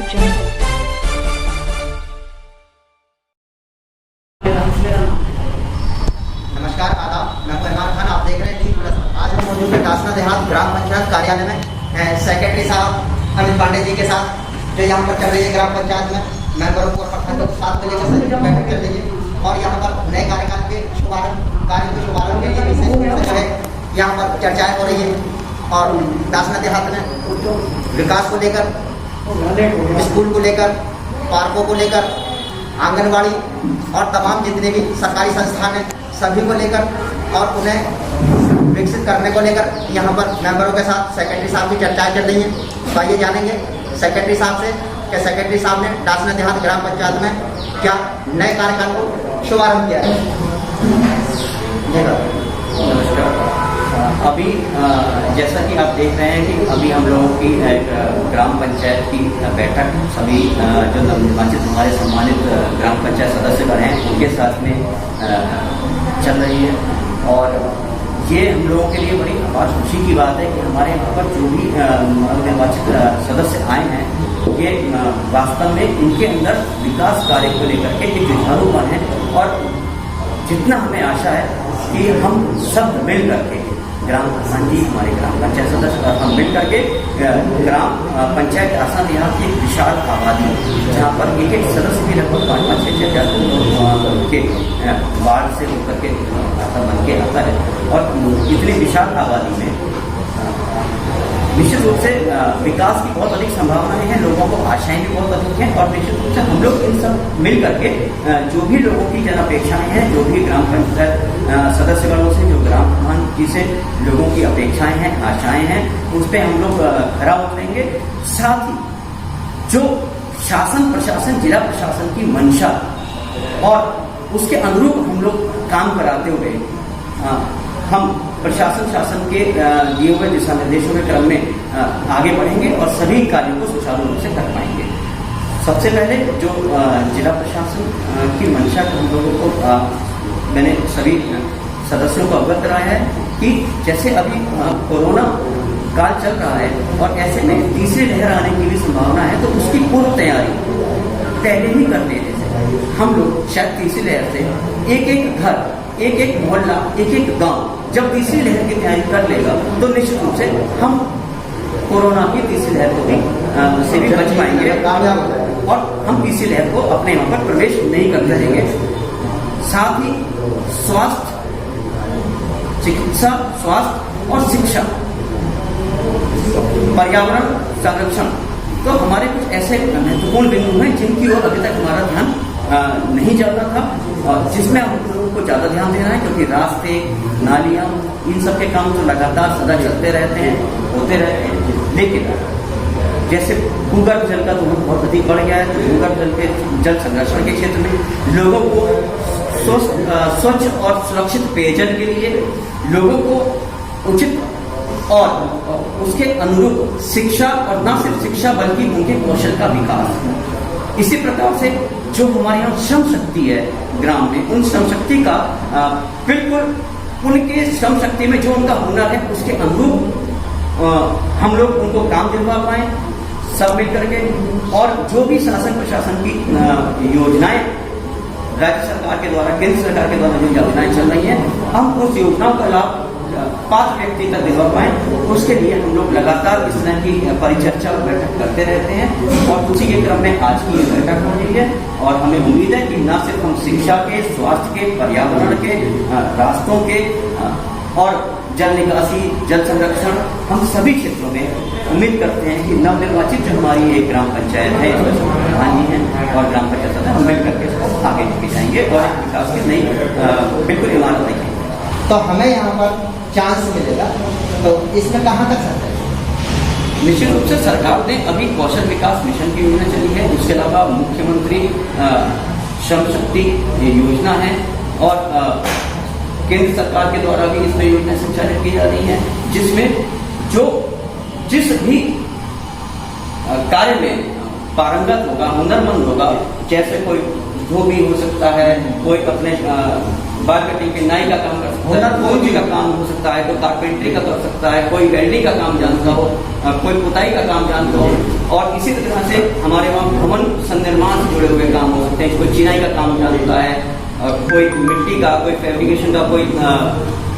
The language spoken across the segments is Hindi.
नमस्कार, आदाब। मैं फरमान खान, आप देख रहे हैं न्यूज़ प्लस। आज हम मौजूद हैं दासना देहात ग्राम पंचायत कार्यालय में सेक्रेटरी साहब अमित पांडे जी के साथ, जो यहाँ पर चल रही है ग्राम पंचायत में मेंबरों को प्रखंड के साथ में लेकर बैठक चल रही है और यहाँ पर नए कार्यकाल के कार्य के शुभारंभ के लिए विशेष रूप से जो है यहाँ पर चर्चाएं हो रही है और दासना देहात में विकास को लेकर, स्कूल को लेकर, पार्कों को लेकर, आंगनबाड़ी और तमाम जितने भी सरकारी संस्थान हैं सभी को लेकर और उन्हें विकसित करने को लेकर यहाँ पर मेंबरों के साथ सेक्रेटरी साहब की चर्चाएं चल रही हैं। तो आइए जानेंगे सेक्रेटरी साहब से कि सेक्रेटरी साहब ने दासना देहात ग्राम पंचायत में क्या नए कार्यकाल को शुभारंभ किया है। नमस्कार। अभी जैसा कि आप देख रहे हैं कि अभी हम लोगों की ग्राम पंचायत की बैठक सभी जो नवनिर्वाचित हमारे सम्मानित ग्राम पंचायत सदस्यगण हैं उनके साथ में चल रही है और ये हम लोगों के लिए बड़ी अपार खुशी की बात है कि हमारे यहाँ पर जो भी नवनिर्वाचित सदस्य आए हैं ये वास्तव में इनके अंदर विकास कार्य को लेकर के एक जुझारूपन है और जितना हमें आशा है कि हम सब मिल करके ग्राम प्रधान जी, हमारे ग्राम पंचायत सदस्य और हम मिल करके ग्राम पंचायत दासना देहात की एक विशाल आबादी जहाँ पर एक एक सदस्य भी लगभग 5-5, 6-6 के वार्ड से होकर के बन के आता है और इतनी विशाल आबादी में निश्चित रूप से विकास की बहुत अधिक संभावनाएं हैं, लोगों को आशाएं भी बहुत अधिक हैं और निश्चित रूप से हम लोग इन सब मिल करके जो भी लोगों की जन अपेक्षाएं हैं, जो भी ग्राम पंचायत सदस्यगणों से, जो ग्राम प्रधान जी से लोगों की अपेक्षाएं हैं, आशाएं हैं, उस पर हम लोग खरा उतरेंगे। साथ ही जो शासन प्रशासन, जिला प्रशासन की मंशा और उसके अनुरूप हम लोग काम कराते हुए हम प्रशासन शासन के दिए हुए दिशा निर्देशों के क्रम में आगे बढ़ेंगे और सभी कार्यों को सुचारू रूप से कर पाएंगे। सबसे पहले जो जिला प्रशासन की मंशा को हम लोगों को मैंने सभी सदस्यों को अवगत कराया है कि जैसे अभी कोरोना काल चल रहा है और ऐसे में तीसरी लहर आने की भी संभावना है, तो उसकी पूर्व तैयारी पहले ही कर लेने से हम लोग शायद तीसरी लहर से एक एक घर, एक एक मोहल्ला, एक एक गांव जब तीसरी लहर की तैयारी कर लेगा तो निश्चित रूप से हम कोरोना की तीसरी लहर को भी से भी बच पाएंगे और हम तीसरी लहर को अपने यहाँ पर प्रवेश नहीं करने देंगे। साथ ही स्वास्थ्य, चिकित्सा, स्वास्थ्य और शिक्षा, पर्यावरण संरक्षण, तो हमारे कुछ ऐसे महत्वपूर्ण बिंदु हैं जिनकी ओर अभी तक हमारा ध्यान नहीं जाता था और जिसमें हम लोगों को ज़्यादा ध्यान देना है, क्योंकि रास्ते, नालियाँ, इन सब के काम तो लगातार सदा चलते रहते हैं, होते रहते हैं। लेकिन जैसे भूगर्भ जल का दोहन बहुत अधिक बढ़ गया है, तो भूगर्भ जल के जल संरक्षण के क्षेत्र में लोगों को स्वच्छ और सुरक्षित पेयजल के लिए लोगों को उचित और उसके अनुरूप शिक्षा और न सिर्फ शिक्षा बल्कि उनके कौशल का विकास। इसी प्रकार से जो हमारे यहाँ श्रम शक्ति है ग्राम में, उन श्रम शक्ति का बिल्कुल उनके श्रम शक्ति में जो उनका हुनर है उसके अनुरूप हम लोग उनको काम दिलवा पाए सब मिल करके। और जो भी शासन प्रशासन की योजनाएं राज्य सरकार के द्वारा, केंद्र सरकार के द्वारा जो योजनाएं चल रही हैं, हम उस योजनाओं का लाभ पात्र व्यक्ति तक दिलवा पाए, उसके लिए हम लोग लगातार इस तरह की परिचर्चा और बैठक करते रहते हैं और उसी के क्रम में आज की ये बैठक हो रही है और हमें उम्मीद है कि न सिर्फ हम शिक्षा के, स्वास्थ्य के, पर्यावरण के, रास्तों के और जल निकासी, जल संरक्षण, हम सभी क्षेत्रों में उम्मीद करते हैं कि नवनिर्वाचित जो हमारी एक ग्राम पंचायत है, इसमें प्रधान जी हैं और ग्राम पंचायत सदस्य, हम मिल करके इसको आगे लेके जाएंगे और विकास की नई बिल्कुल इमारत देखेंगे। तो हमें यहाँ पर चांस मिलेगा, तो इसमें कहाँ तक सकते हैं? निश्चित रूप से सरकार ने अभी कौशल विकास मिशन की योजना चली है, उसके अलावा मुख्यमंत्री श्रम शक्ति योजना है और केंद्र सरकार के द्वारा भी इसमें योजना संचालित की जा रही है, जिसमें जो जिस भी कार्य में पारंगत होगा, हुनरमंद होगा, जैसे कोई धोबी हो सकता है, कोई अपने बाल कटिंग के नाई का काम कर सकता है, हुनर कोई का काम हो सकता है, कोई कारपेंटरी का कर सकता है, कोई वेल्डिंग का काम जानता हो, कोई पुताई का काम जानता हो, और इसी तरह से हमारे वहाँ भवन संनिर्माण से जुड़े हुए काम हो सकते हैं। कोई चिनाई का काम जानता है, कोई मिट्टी का, कोई फैब्रिकेशन का, कोई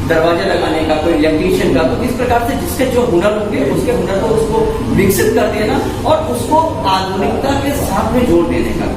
दरवाजा लगाने का, कोई इलेक्ट्रीशियन का। तो इस प्रकार से जिसके जो हुनर होंगे उसके हुनर को उसको विकसित कर देना और उसको आधुनिकता के साथ में जोड़ देने का